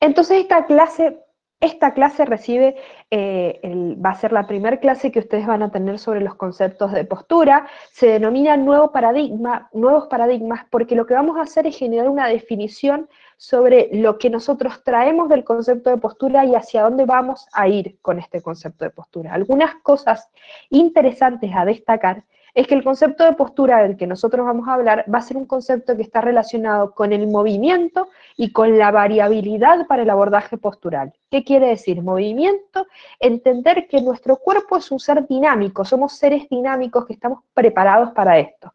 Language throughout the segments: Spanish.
Entonces esta clase recibe, va a ser la primera clase que ustedes van a tener sobre los conceptos de postura. Se denomina nuevos paradigmas, porque lo que vamos a hacer es generar una definición sobre lo que nosotros traemos del concepto de postura y hacia dónde vamos a ir con este concepto de postura. Algunas cosas interesantes a destacar es que el concepto de postura del que nosotros vamos a hablar va a ser un concepto que está relacionado con el movimiento y con la variabilidad para el abordaje postural. ¿Qué quiere decir? Movimiento, entender que nuestro cuerpo es un ser dinámico, somos seres dinámicos que estamos preparados para esto.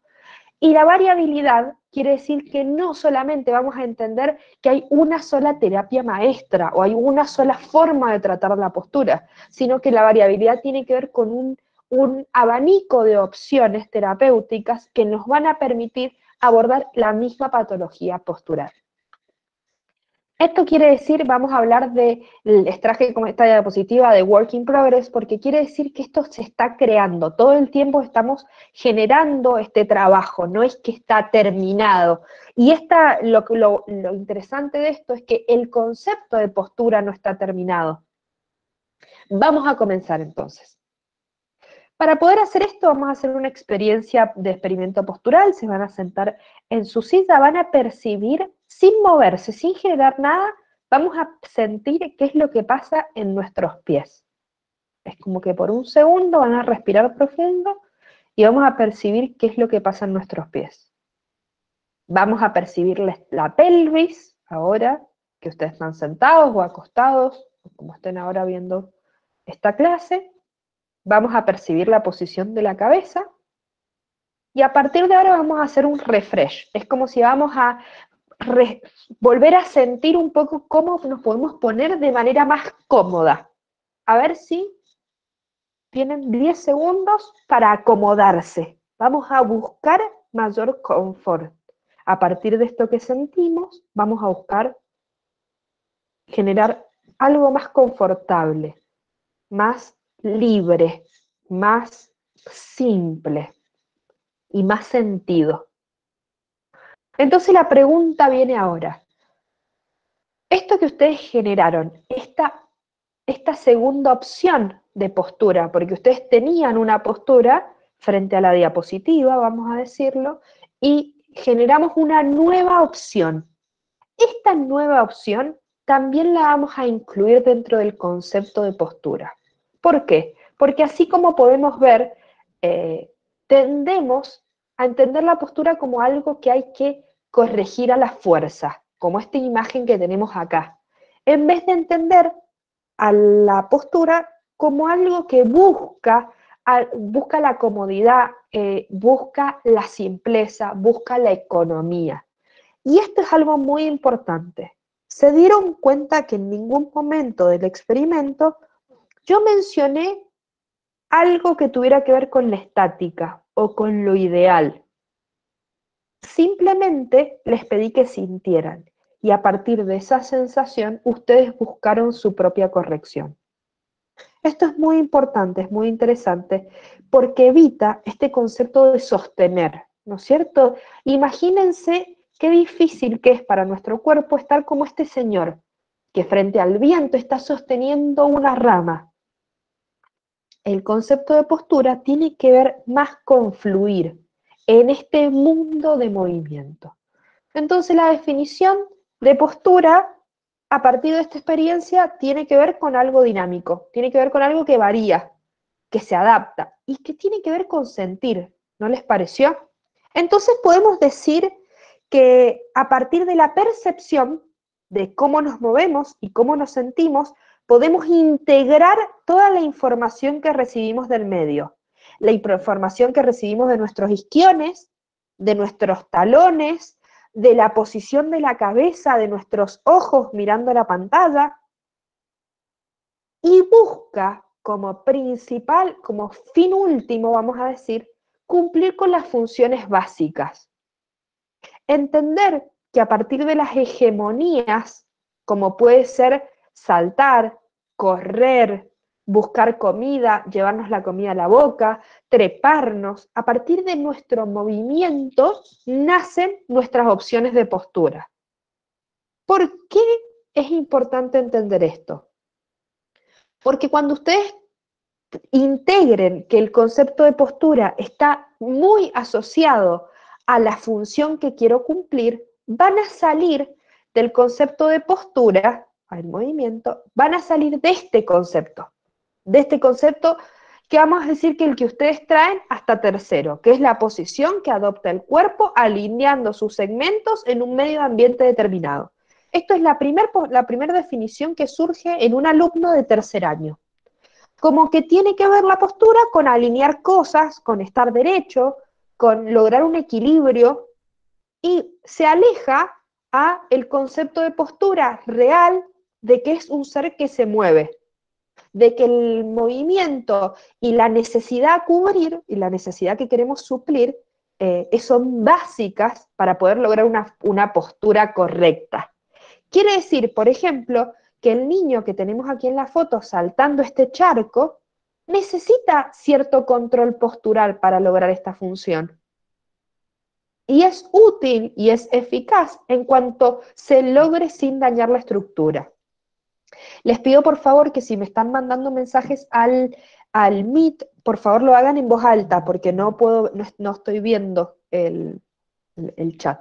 Y la variabilidad quiere decir que no solamente vamos a entender que hay una sola terapia maestra o hay una sola forma de tratar la postura, sino que la variabilidad tiene que ver con un abanico de opciones terapéuticas que nos van a permitir abordar la misma patología postural. Esto quiere decir, vamos a hablar de, les traje como esta diapositiva de Work in Progress, porque quiere decir que esto se está creando, todo el tiempo estamos generando este trabajo, no es que está terminado. Y lo interesante de esto es que el concepto de postura no está terminado. Vamos a comenzar entonces. Para poder hacer esto vamos a hacer una experiencia de experimento postural, se van a sentar en su silla, van a percibir sin moverse, sin generar nada, vamos a sentir qué es lo que pasa en nuestros pies. Es como que por un segundo van a respirar profundo y vamos a percibir qué es lo que pasa en nuestros pies. Vamos a percibir la pelvis, ahora que ustedes están sentados o acostados, como estén ahora viendo esta clase. Vamos a percibir la posición de la cabeza y a partir de ahora vamos a hacer un refresh. Es como si vamos a volver a sentir un poco cómo nos podemos poner de manera más cómoda. A ver si tienen 10 segundos para acomodarse. Vamos a buscar mayor confort. A partir de esto que sentimos, vamos a buscar generar algo más confortable, más libre, más simple y más sentido. Entonces la pregunta viene ahora. Esto que ustedes generaron, esta segunda opción de postura, porque ustedes tenían una postura frente a la diapositiva, vamos a decirlo, y generamos una nueva opción. Esta nueva opción también la vamos a incluir dentro del concepto de postura. ¿Por qué? Porque así como podemos ver, tendemos a entender la postura como algo que hay que corregir a la fuerza, como esta imagen que tenemos acá, en vez de entender a la postura como algo que busca la comodidad, busca la simpleza, busca la economía. Y esto es algo muy importante. Se dieron cuenta que en ningún momento del experimento yo mencioné algo que tuviera que ver con la estática o con lo ideal. Simplemente les pedí que sintieran y a partir de esa sensación ustedes buscaron su propia corrección. Esto es muy importante, es muy interesante, porque evita este concepto de sostener, ¿no es cierto? Imagínense qué difícil que es para nuestro cuerpo estar como este señor, que frente al viento está sosteniendo una rama. El concepto de postura tiene que ver más con fluir en este mundo de movimiento. Entonces la definición de postura a partir de esta experiencia tiene que ver con algo dinámico, tiene que ver con algo que varía, que se adapta y que tiene que ver con sentir, ¿no les pareció? Entonces podemos decir que a partir de la percepción de cómo nos movemos y cómo nos sentimos, podemos integrar toda la información que recibimos del medio, la información que recibimos de nuestros isquiones, de nuestros talones, de la posición de la cabeza, de nuestros ojos mirando la pantalla, y busca como principal, como fin último, vamos a decir, cumplir con las funciones básicas. Entender que a partir de las hegemonías, como puede ser saltar, correr, buscar comida, llevarnos la comida a la boca, treparnos, a partir de nuestro movimiento nacen nuestras opciones de postura. ¿Por qué es importante entender esto? Porque cuando ustedes integren que el concepto de postura está muy asociado a la función que quiero cumplir, van a salir del concepto de postura al movimiento, van a salir de este concepto que vamos a decir que el que ustedes traen hasta tercero, que es la posición que adopta el cuerpo alineando sus segmentos en un medio ambiente determinado. Esto es la primera definición que surge en un alumno de tercer año. Como que tiene que ver la postura con alinear cosas, con estar derecho, con lograr un equilibrio, y se aleja a el concepto de postura real de que es un ser que se mueve, de que el movimiento y la necesidad a cubrir y la necesidad que queremos suplir son básicas para poder lograr una postura correcta. Quiere decir, por ejemplo, que el niño que tenemos aquí en la foto saltando este charco necesita cierto control postural para lograr esta función. Y es útil y es eficaz en cuanto se logre sin dañar la estructura. Les pido por favor que si me están mandando mensajes al Meet, por favor lo hagan en voz alta porque no estoy viendo el chat.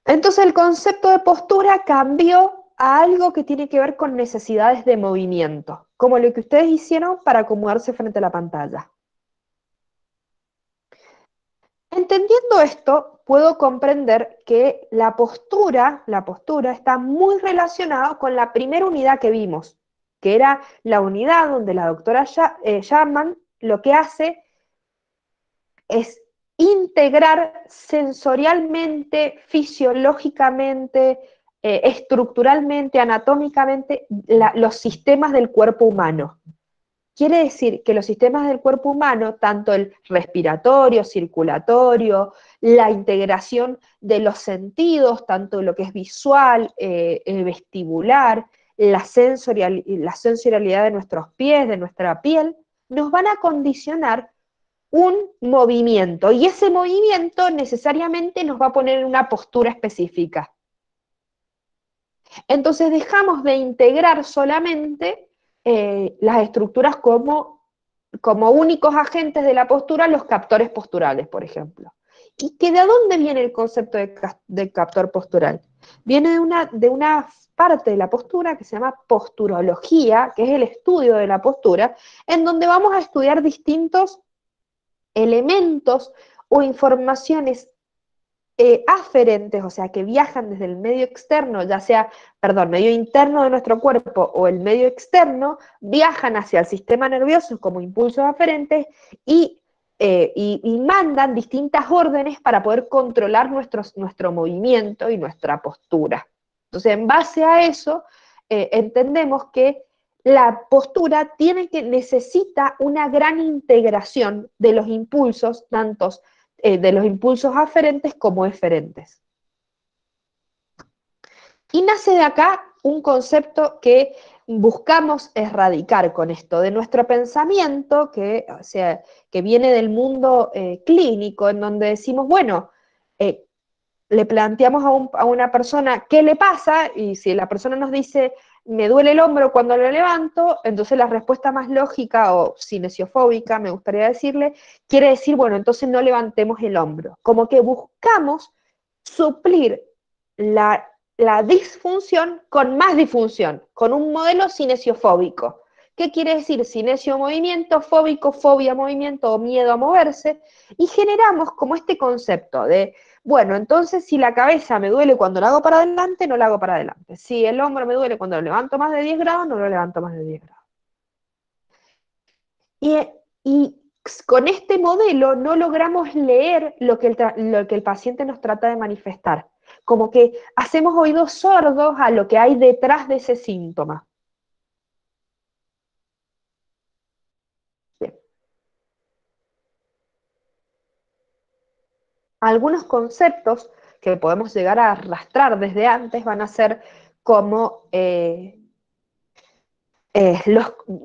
Entonces el concepto de postura cambió a algo que tiene que ver con necesidades de movimiento, como lo que ustedes hicieron para acomodarse frente a la pantalla. Entendiendo esto, puedo comprender que la postura está muy relacionada con la primera unidad que vimos, que era la unidad donde la doctora Sharman lo que hace es integrar sensorialmente, fisiológicamente, estructuralmente, anatómicamente, los sistemas del cuerpo humano. Quiere decir que los sistemas del cuerpo humano, tanto el respiratorio, circulatorio, la integración de los sentidos, tanto lo que es visual, vestibular, la sensorialidad de nuestros pies, de nuestra piel, nos van a condicionar un movimiento, y ese movimiento necesariamente nos va a poner en una postura específica. Entonces dejamos de integrar solamente las estructuras como únicos agentes de la postura, los captores posturales, por ejemplo. ¿Y que de dónde viene el concepto de captor postural? Viene de una parte de la postura que se llama posturología, que es el estudio de la postura, en donde vamos a estudiar distintos elementos o informaciones aferentes, o sea, que viajan desde el medio externo, medio interno de nuestro cuerpo o el medio externo, viajan hacia el sistema nervioso como impulsos aferentes y mandan distintas órdenes para poder controlar nuestro movimiento y nuestra postura. Entonces, en base a eso, entendemos que la postura necesita una gran integración de los impulsos, de los impulsos aferentes como eferentes. Y nace de acá un concepto que buscamos erradicar con esto, de nuestro pensamiento, que viene del mundo clínico, en donde decimos, bueno, le planteamos a una persona qué le pasa, y si la persona nos dice, me duele el hombro cuando lo levanto, entonces la respuesta más lógica o cinesiofóbica, me gustaría decirle, quiere decir, bueno, entonces no levantemos el hombro. Como que buscamos suplir la disfunción con más disfunción, con un modelo cinesiofóbico. ¿Qué quiere decir? Cinesio movimiento, fóbico, fobia movimiento o miedo a moverse, y generamos como este concepto de, bueno, entonces si la cabeza me duele cuando la hago para adelante, no la hago para adelante. Si el hombro me duele cuando lo levanto más de 10 grados, no lo levanto más de 10 grados. Y con este modelo no logramos leer lo que el paciente nos trata de manifestar. Como que hacemos oídos sordos a lo que hay detrás de ese síntoma. Bien. Algunos conceptos que podemos llegar a arrastrar desde antes van a ser como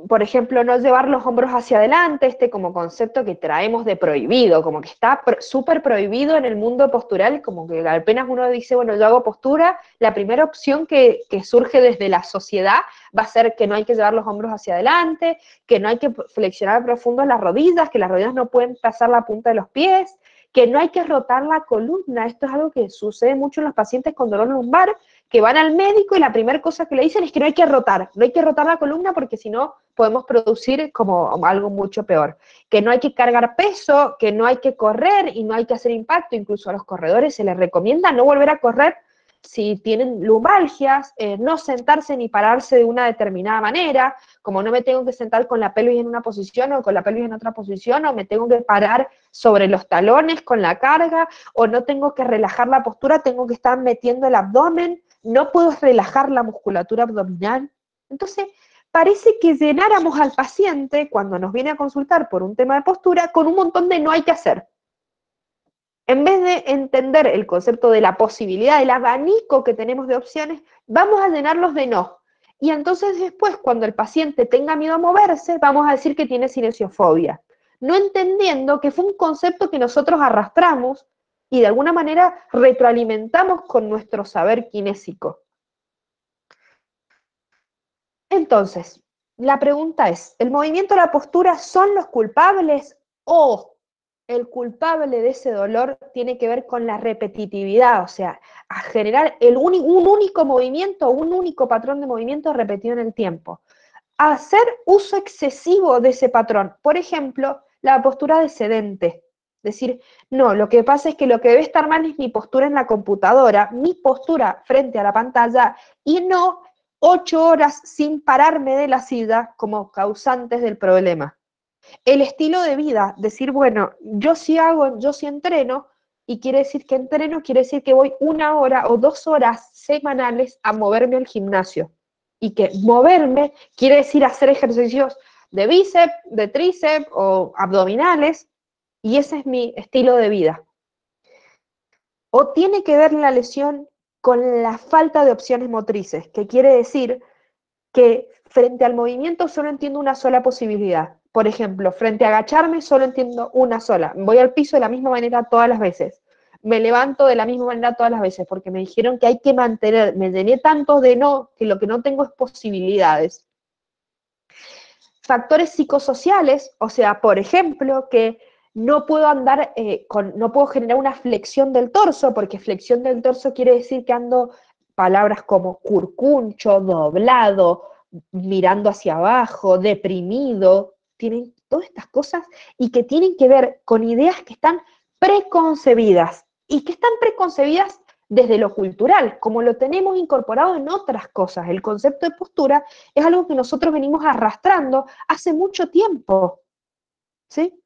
Por ejemplo, no llevar los hombros hacia adelante, como concepto que traemos de prohibido, como que está súper prohibido en el mundo postural, como que apenas uno dice, bueno, yo hago postura, la primera opción que surge desde la sociedad va a ser que no hay que llevar los hombros hacia adelante, que no hay que flexionar profundo las rodillas, que las rodillas no pueden pasar la punta de los pies, que no hay que rotar la columna. Esto es algo que sucede mucho en los pacientes con dolor lumbar, que van al médico y la primera cosa que le dicen es que no hay que rotar la columna porque si no podemos producir como algo mucho peor, que no hay que cargar peso, que no hay que correr y no hay que hacer impacto. Incluso a los corredores se les recomienda no volver a correr si tienen lumbalgias, no sentarse ni pararse de una determinada manera, como no me tengo que sentar con la pelvis en una posición o con la pelvis en otra posición, o me tengo que parar sobre los talones con la carga, o no tengo que relajar la postura, tengo que estar metiendo el abdomen, no puedo relajar la musculatura abdominal. Entonces, parece que llenáramos al paciente cuando nos viene a consultar por un tema de postura con un montón de no hay que hacer. En vez de entender el concepto de la posibilidad, del abanico que tenemos de opciones, vamos a llenarlos de no. Y entonces después, cuando el paciente tenga miedo a moverse, vamos a decir que tiene cinesiofobia, no entendiendo que fue un concepto que nosotros arrastramos y de alguna manera retroalimentamos con nuestro saber kinésico. Entonces, la pregunta es, ¿el movimiento y la postura son los culpables o el culpable de ese dolor tiene que ver con la repetitividad? O sea, a generar un único movimiento, un único patrón de movimiento repetido en el tiempo. Hacer uso excesivo de ese patrón. Por ejemplo, la postura descendente. Decir, no, lo que pasa es que lo que debe estar mal es mi postura en la computadora, mi postura frente a la pantalla, y no 8 horas sin pararme de la silla como causantes del problema. El estilo de vida, decir, bueno, yo sí entreno, y quiere decir que voy 1 hora o 2 horas semanales a moverme al gimnasio. Y que moverme quiere decir hacer ejercicios de bíceps, de tríceps o abdominales, y ese es mi estilo de vida. O tiene que ver la lesión con la falta de opciones motrices, que quiere decir que frente al movimiento solo entiendo una sola posibilidad. Por ejemplo, frente a agacharme solo entiendo una sola. Voy al piso de la misma manera todas las veces. Me levanto de la misma manera todas las veces, porque me dijeron que hay que mantener, me llené tanto de no, que lo que no tengo es posibilidades. Factores psicosociales, o sea, por ejemplo, que no puedo andar, no puedo generar una flexión del torso, porque flexión del torso quiere decir que ando palabras como curcuncho, doblado, mirando hacia abajo, deprimido, tienen todas estas cosas y que tienen que ver con ideas que están preconcebidas y que están preconcebidas desde lo cultural, como lo tenemos incorporado en otras cosas. El concepto de postura es algo que nosotros venimos arrastrando hace mucho tiempo, ¿sí?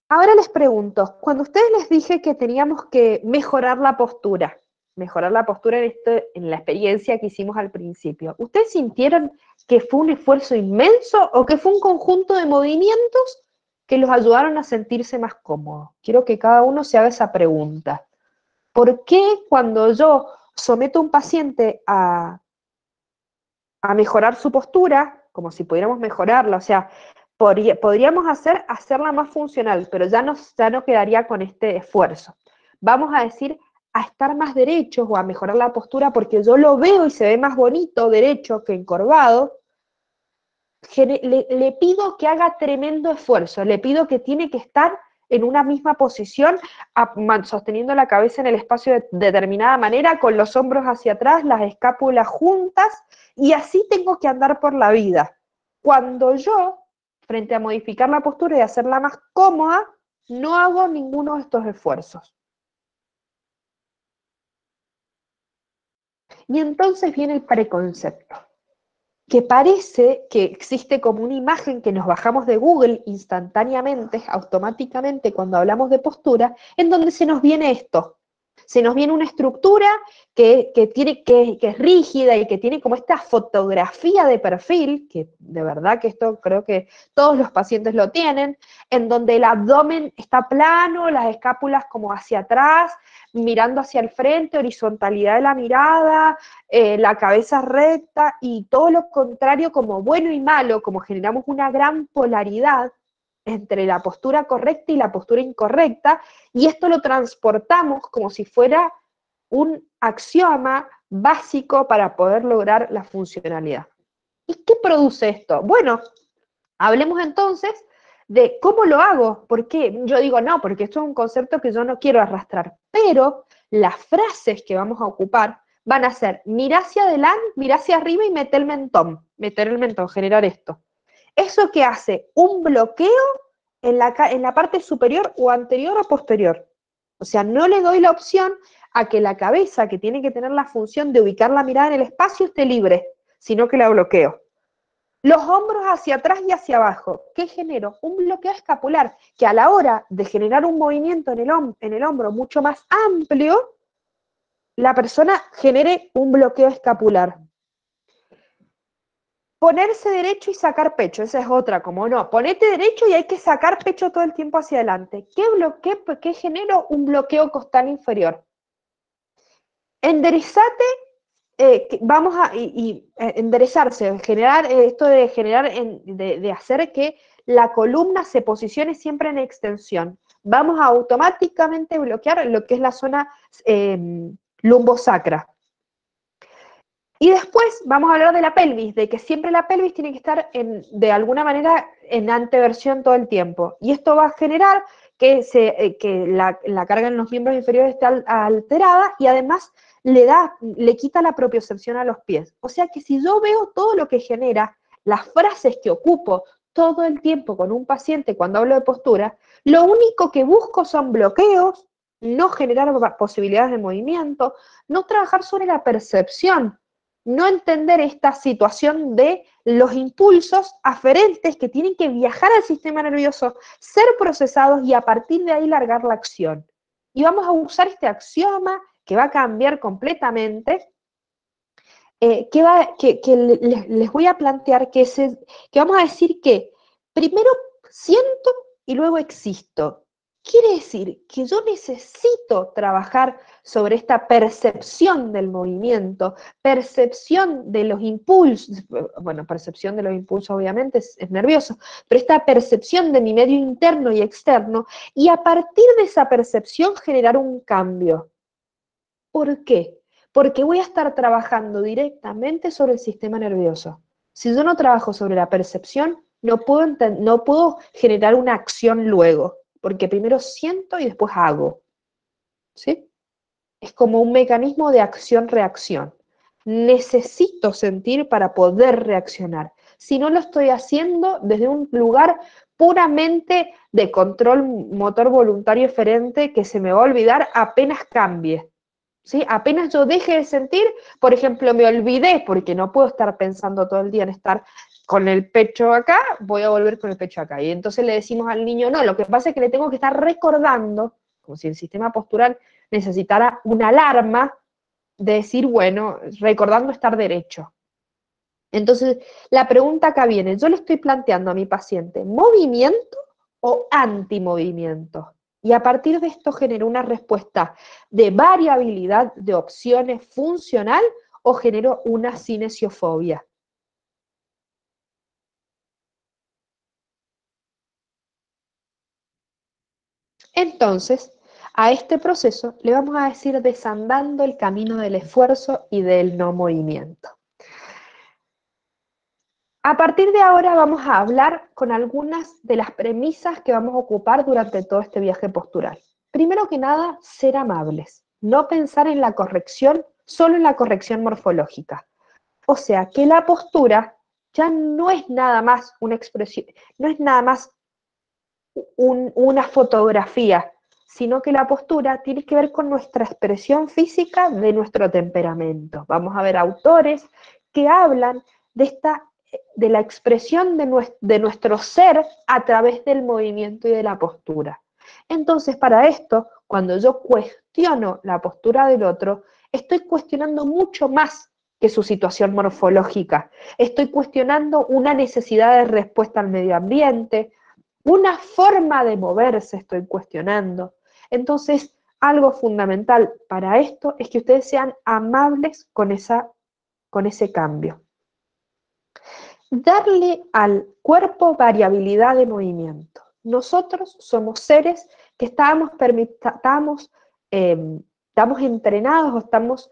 Ahora les pregunto, cuando ustedes les dije que teníamos que mejorar la postura en la experiencia que hicimos al principio, ¿ustedes sintieron que fue un esfuerzo inmenso o que fue un conjunto de movimientos que los ayudaron a sentirse más cómodos? Quiero que cada uno se haga esa pregunta. ¿Por qué cuando yo someto a un paciente a mejorar su postura, como si pudiéramos mejorarla, o sea, podríamos hacerla más funcional, pero ya no quedaría con este esfuerzo? Vamos a decir a estar más derechos o a mejorar la postura porque yo lo veo y se ve más bonito derecho que encorvado. Le pido que haga tremendo esfuerzo, le pido que tiene que estar en una misma posición, sosteniendo la cabeza en el espacio de determinada manera, con los hombros hacia atrás, las escápulas juntas, y así tengo que andar por la vida. Cuando yo, frente a modificar la postura y hacerla más cómoda, no hago ninguno de estos esfuerzos. Y entonces viene el preconcepto, que parece que existe como una imagen que nos bajamos de Google instantáneamente, automáticamente, cuando hablamos de postura, en donde se nos viene esto. Se nos viene una estructura que es rígida y que tiene como esta fotografía de perfil, que de verdad que esto creo que todos los pacientes lo tienen, en donde el abdomen está plano, las escápulas como hacia atrás, mirando hacia el frente, horizontalidad de la mirada, la cabeza recta, y todo lo contrario como bueno y malo, como generamos una gran polaridad entre la postura correcta y la postura incorrecta, y esto lo transportamos como si fuera un axioma básico para poder lograr la funcionalidad. ¿Y qué produce esto? Bueno, hablemos entonces de cómo lo hago. ¿Por qué? Yo digo, no, porque esto es un concepto que yo no quiero arrastrar, pero las frases que vamos a ocupar van a ser mirar hacia adelante, mirar hacia arriba y meter el mentón, generar esto. ¿Eso qué hace? Un bloqueo en la parte superior o anterior o posterior. O sea, no le doy la opción a que la cabeza, que tiene que tener la función de ubicar la mirada en el espacio, esté libre, sino que la bloqueo. Los hombros hacia atrás y hacia abajo. ¿Qué genero? Un bloqueo escapular, que a la hora de generar un movimiento en el hombro mucho más amplio, la persona genere un bloqueo escapular. Ponerse derecho y sacar pecho, esa es otra, como no. Ponete derecho y hay que sacar pecho todo el tiempo hacia adelante. ¿Qué genero? Un bloqueo costal inferior. Enderezate, vamos a enderezarse, generar esto de generar, de hacer que la columna se posicione siempre en extensión. Vamos a automáticamente bloquear lo que es la zona lumbosacra. Y después vamos a hablar de la pelvis, de que siempre la pelvis tiene que estar de alguna manera en anteversión todo el tiempo. Y esto va a generar que la carga en los miembros inferiores esté alterada, y además le quita la propiocepción a los pies. O sea que si yo veo todo lo que genera, las frases que ocupo todo el tiempo con un paciente cuando hablo de postura, lo único que busco son bloqueos, no generar posibilidades de movimiento, no trabajar sobre la percepción, no entender esta situación de los impulsos aferentes que tienen que viajar al sistema nervioso, ser procesados y a partir de ahí largar la acción. Y vamos a usar este axioma que va a cambiar completamente, les voy a plantear que vamos a decir que primero siento y luego existo. Quiere decir que yo necesito trabajar sobre esta percepción del movimiento, percepción de los impulsos, bueno, percepción de los impulsos obviamente es nervioso, pero esta percepción de mi medio interno y externo, y a partir de esa percepción generar un cambio. ¿Por qué? Porque voy a estar trabajando directamente sobre el sistema nervioso. Si yo no trabajo sobre la percepción, no puedo generar una acción luego, porque primero siento y después hago. ¿Sí? Es como un mecanismo de acción-reacción. Necesito sentir para poder reaccionar. Si no lo estoy haciendo desde un lugar puramente de control motor voluntario eferente que se me va a olvidar apenas cambie. ¿Sí? Apenas yo deje de sentir, por ejemplo, me olvidé, porque no puedo estar pensando todo el día en estar con el pecho acá, voy a volver con el pecho acá. Y entonces le decimos al niño, no, lo que pasa es que le tengo que estar recordando, como si el sistema postural necesitara una alarma de decir, bueno, recordando estar derecho. Entonces, la pregunta acá viene, yo le estoy planteando a mi paciente, ¿movimiento o antimovimiento? Y a partir de esto genero una respuesta de variabilidad de opciones funcional o genero una cinesiofobia. Entonces, a este proceso le vamos a decir desandando el camino del esfuerzo y del no movimiento. A partir de ahora vamos a hablar con algunas de las premisas que vamos a ocupar durante todo este viaje postural. Primero que nada, ser amables, no pensar en la corrección, solo en la corrección morfológica. O sea, que la postura ya no es nada más una expresión, no es nada más una fotografía, sino que la postura tiene que ver con nuestra expresión física de nuestro temperamento. Vamos a ver autores que hablan de la expresión de nuestro ser a través del movimiento y de la postura. Entonces, para esto, cuando yo cuestiono la postura del otro, estoy cuestionando mucho más que su situación morfológica. Estoy cuestionando una necesidad de respuesta al medio ambiente, una forma de moverse estoy cuestionando. Entonces, algo fundamental para esto es que ustedes sean amables con ese cambio. Darle al cuerpo variabilidad de movimiento. Nosotros somos seres que estamos entrenados o estamos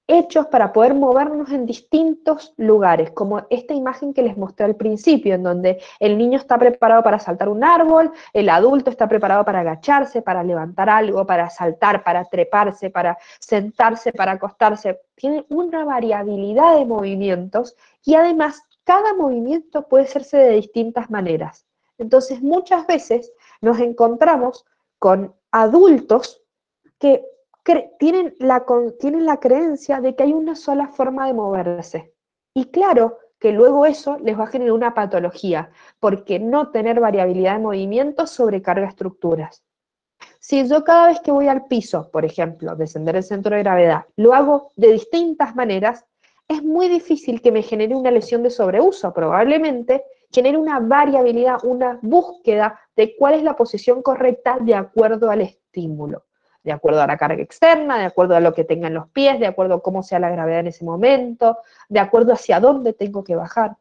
hechos para poder movernos en distintos lugares, como esta imagen que les mostré al principio, en donde el niño está preparado para saltar un árbol, el adulto está preparado para agacharse, para levantar algo, para saltar, para treparse, para sentarse, para acostarse. Tiene una variabilidad de movimientos y además cada movimiento puede hacerse de distintas maneras. Entonces muchas veces nos encontramos con adultos que tienen la creencia de que hay una sola forma de moverse. Y claro que luego eso les va a generar una patología, porque no tener variabilidad de movimiento sobrecarga estructuras. Si yo cada vez que voy al piso, por ejemplo, descender el centro de gravedad, lo hago de distintas maneras, es muy difícil que me genere una lesión de sobreuso. Probablemente genere una variabilidad, una búsqueda de cuál es la posición correcta de acuerdo al estímulo, de acuerdo a la carga externa, de acuerdo a lo que tengan los pies, de acuerdo a cómo sea la gravedad en ese momento, de acuerdo hacia dónde tengo que bajar.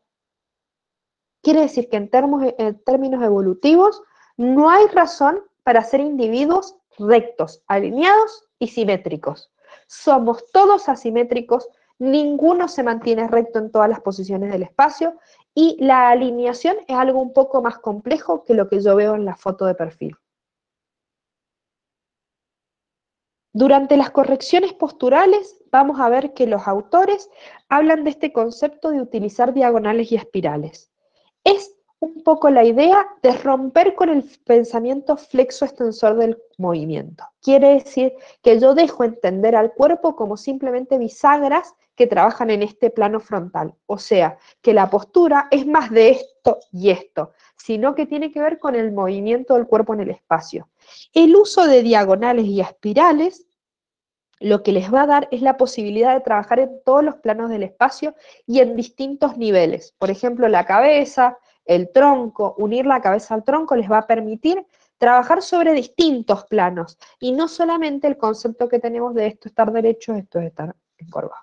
Quiere decir que en términos evolutivos no hay razón para ser individuos rectos, alineados y simétricos. Somos todos asimétricos, ninguno se mantiene recto en todas las posiciones del espacio y la alineación es algo un poco más complejo que lo que yo veo en la foto de perfil. Durante las correcciones posturales vamos a ver que los autores hablan de este concepto de utilizar diagonales y espirales. Es un poco la idea de romper con el pensamiento flexo-extensor del movimiento. Quiere decir que yo dejo entender al cuerpo como simplemente bisagras que trabajan en este plano frontal. O sea, que la postura es más de esto y esto, sino que tiene que ver con el movimiento del cuerpo en el espacio. El uso de diagonales y espirales lo que les va a dar es la posibilidad de trabajar en todos los planos del espacio y en distintos niveles. Por ejemplo, la cabeza, el tronco, unir la cabeza al tronco les va a permitir trabajar sobre distintos planos y no solamente el concepto que tenemos de esto estar derecho, esto es estar encorvado.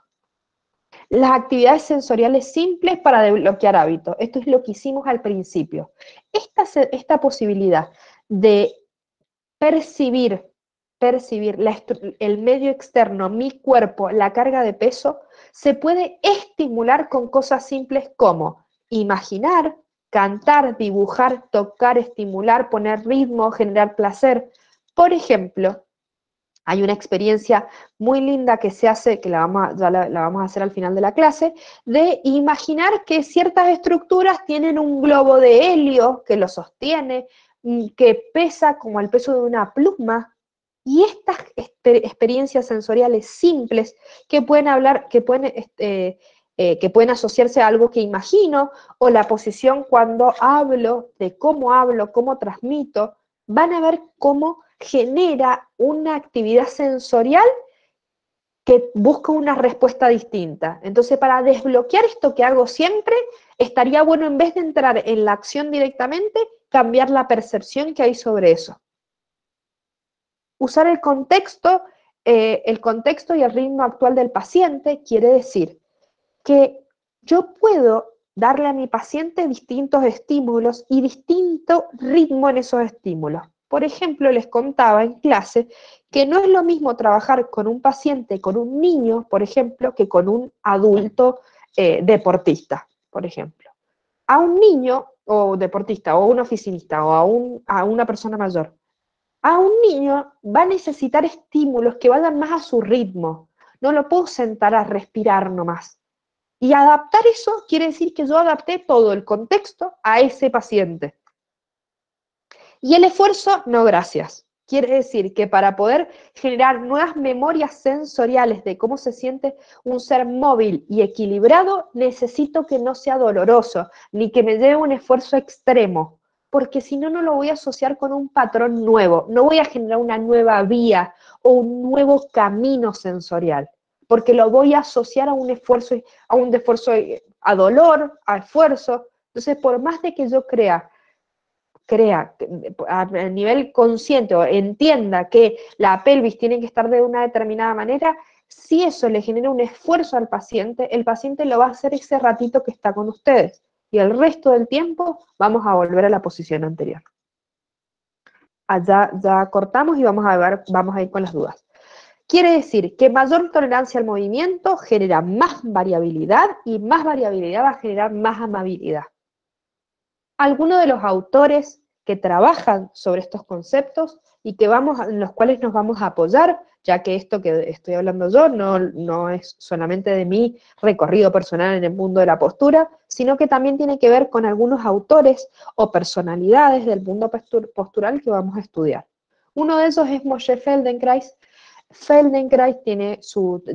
Las actividades sensoriales simples para desbloquear hábitos. Esto es lo que hicimos al principio. Esta posibilidad de percibir el medio externo, mi cuerpo, la carga de peso, se puede estimular con cosas simples como imaginar, cantar, dibujar, tocar, estimular, poner ritmo, generar placer. Por ejemplo, hay una experiencia muy linda que se hace, que la vamos a hacer al final de la clase, de imaginar que ciertas estructuras tienen un globo de helio que lo sostiene, que pesa como el peso de una pluma, y estas experiencias sensoriales simples que pueden que pueden asociarse a algo que imagino, o la posición cuando hablo, de cómo transmito, van a ver cómo genera una actividad sensorial que busca una respuesta distinta. Entonces, para desbloquear esto que hago siempre, estaría bueno, en vez de entrar en la acción directamente, cambiar la percepción que hay sobre eso. Usar el contexto y el ritmo actual del paciente quiere decir que yo puedo darle a mi paciente distintos estímulos y distinto ritmo en esos estímulos. Por ejemplo, les contaba en clase que no es lo mismo trabajar con un paciente, con un niño, por ejemplo, que con un adulto deportista, por ejemplo. A un niño o deportista, o un oficinista, o a una persona mayor, a un niño va a necesitar estímulos que vayan más a su ritmo. No lo puedo sentar a respirar nomás. Y adaptar eso quiere decir que yo adapté todo el contexto a ese paciente. Y el esfuerzo, no gracias. Quiere decir que para poder generar nuevas memorias sensoriales de cómo se siente un ser móvil y equilibrado, necesito que no sea doloroso, ni que me lleve un esfuerzo extremo. porque si no, no lo voy a asociar con un patrón nuevo, no voy a generar una nueva vía o un nuevo camino sensorial, porque lo voy a asociar a un esfuerzo, a dolor, a esfuerzo. Entonces, por más de que yo crea a nivel consciente o entienda que la pelvis tiene que estar de una determinada manera, si eso le genera un esfuerzo al paciente, el paciente lo va a hacer ese ratito que está con ustedes. Y el resto del tiempo vamos a volver a la posición anterior. Allá ya cortamos y vamos a ir con las dudas. Quiere decir que mayor tolerancia al movimiento genera más variabilidad y más variabilidad va a generar más amabilidad. Algunos de los autores que trabajan sobre estos conceptos y en los cuales nos vamos a apoyar, ya que esto que estoy hablando yo no es solamente de mi recorrido personal en el mundo de la postura, sino que también tiene que ver con algunos autores o personalidades del mundo postural que vamos a estudiar. Uno de esos es Moshe Feldenkrais. Feldenkrais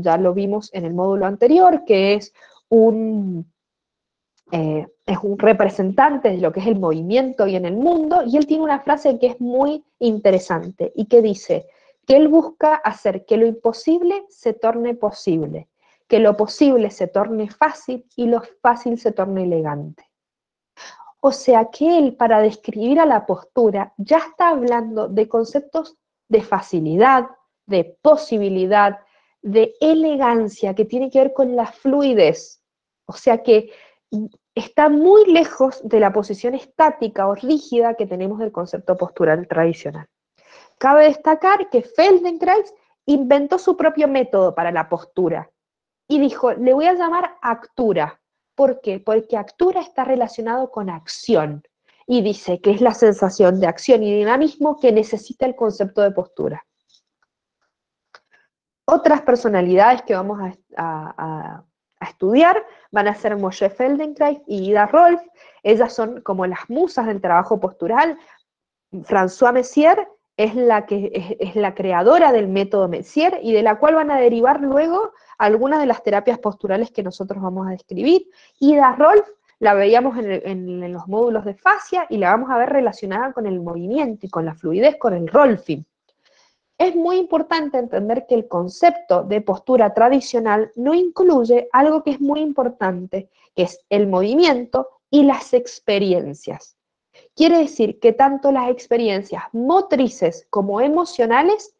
ya lo vimos en el módulo anterior, que es un representante de lo que es el movimiento y en el mundo, y él tiene una frase que es muy interesante y que dice que él busca hacer que lo imposible se torne posible, que lo posible se torne fácil y lo fácil se torne elegante. O sea que él, para describir a la postura, ya está hablando de conceptos de facilidad, de posibilidad, de elegancia, que tiene que ver con la fluidez. O sea que está muy lejos de la posición estática o rígida que tenemos del concepto postural tradicional. Cabe destacar que Feldenkrais inventó su propio método para la postura y dijo, le voy a llamar actura. ¿Por qué? Porque actura está relacionado con acción y dice que es la sensación de acción y dinamismo que necesita el concepto de postura. Otras personalidades que vamos a estudiar van a ser Moshe Feldenkrais y Ida Rolf. Ellas son como las musas del trabajo postural. François Messier es la creadora del método Messier y de la cual van a derivar luego algunas de las terapias posturales que nosotros vamos a describir. Ida Rolf la veíamos en los módulos de fascia y la vamos a ver relacionada con el movimiento y con la fluidez, con el rolfing. Es muy importante entender que el concepto de postura tradicional no incluye algo que es muy importante, que es el movimiento y las experiencias. Quiere decir que tanto las experiencias motrices como emocionales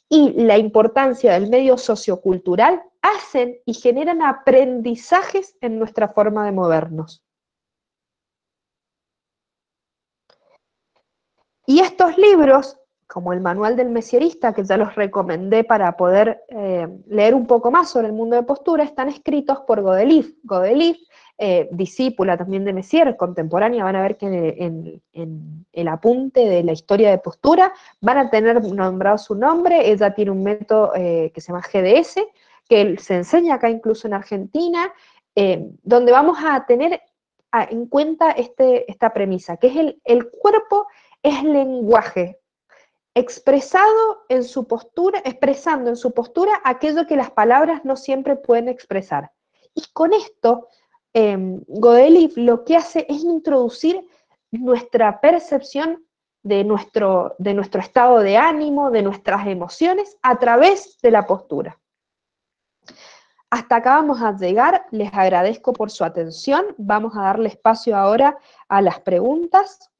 y la importancia del medio sociocultural hacen y generan aprendizajes en nuestra forma de movernos. Y estos libros, como el Manual del Messierista, que ya los recomendé para poder leer un poco más sobre el mundo de postura, están escritos por Godelif. Godelif, discípula también de Messier, contemporánea, van a ver que en el apunte de la historia de postura van a tener nombrado su nombre. Ella tiene un método que se llama GDS, que se enseña acá incluso en Argentina, donde vamos a tener en cuenta esta premisa, que es el cuerpo es lenguaje, expresando en su postura aquello que las palabras no siempre pueden expresar. Y con esto, Godelif lo que hace es introducir nuestra percepción de nuestro estado de ánimo, de nuestras emociones, a través de la postura. Hasta acá vamos a llegar, les agradezco por su atención, vamos a darle espacio ahora a las preguntas.